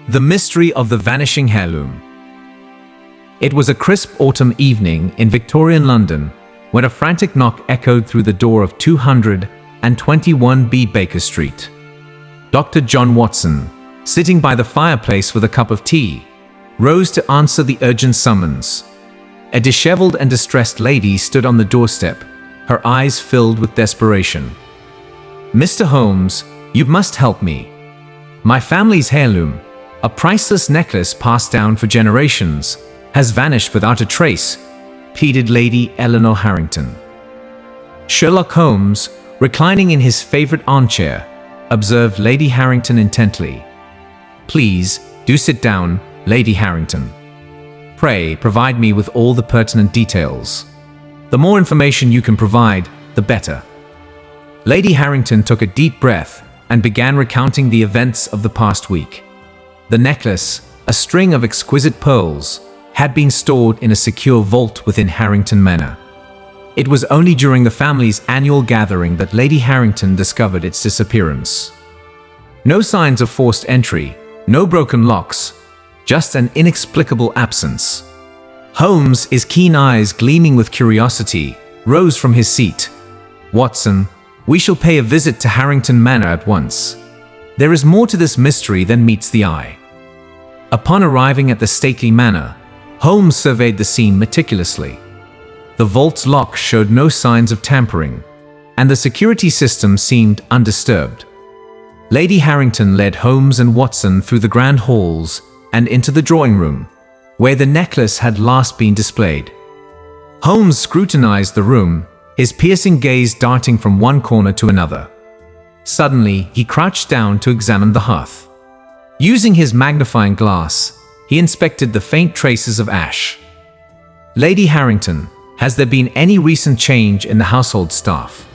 The Mystery of the Vanishing Heirloom. It was a crisp autumn evening in Victorian London when a frantic knock echoed through the door of 221B Baker Street. Dr. John Watson, sitting by the fireplace with a cup of tea, rose to answer the urgent summons. A disheveled and distressed lady stood on the doorstep, her eyes filled with desperation. "Mr. Holmes, you must help me. My family's heirloom, a priceless necklace passed down for generations, has vanished without a trace," pleaded Lady Eleanor Harrington. Sherlock Holmes, reclining in his favorite armchair, observed Lady Harrington intently. "Please, do sit down, Lady Harrington. Pray, provide me with all the pertinent details. The more information you can provide, the better." Lady Harrington took a deep breath and began recounting the events of the past week. The necklace, a string of exquisite pearls, had been stored in a secure vault within Harrington Manor. It was only during the family's annual gathering that Lady Harrington discovered its disappearance. No signs of forced entry, no broken locks, just an inexplicable absence. Holmes, his keen eyes gleaming with curiosity, rose from his seat. "Watson, we shall pay a visit to Harrington Manor at once. There is more to this mystery than meets the eye." Upon arriving at the stately manor, Holmes surveyed the scene meticulously. The vault's lock showed no signs of tampering, and the security system seemed undisturbed. Lady Harrington led Holmes and Watson through the grand halls and into the drawing room, where the necklace had last been displayed. Holmes scrutinized the room, his piercing gaze darting from one corner to another. Suddenly, he crouched down to examine the hearth. Using his magnifying glass, he inspected the faint traces of ash. "Lady Harrington, has there been any recent change in the household staff?"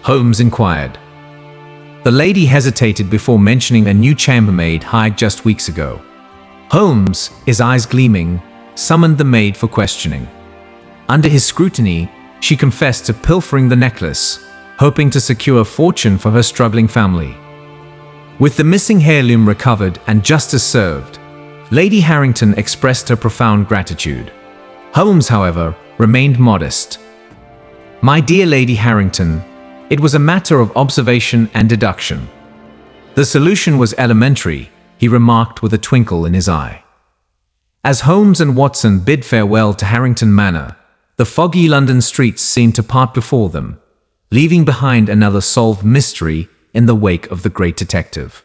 Holmes inquired. The lady hesitated before mentioning a new chambermaid hired just weeks ago. Holmes, his eyes gleaming, summoned the maid for questioning. Under his scrutiny, she confessed to pilfering the necklace, hoping to secure a fortune for her struggling family. With the missing heirloom recovered and justice served, Lady Harrington expressed her profound gratitude. Holmes, however, remained modest. "My dear Lady Harrington, it was a matter of observation and deduction. The solution was elementary," he remarked with a twinkle in his eye. As Holmes and Watson bid farewell to Harrington Manor, the foggy London streets seemed to part before them, leaving behind another solved mystery in the wake of the great detective.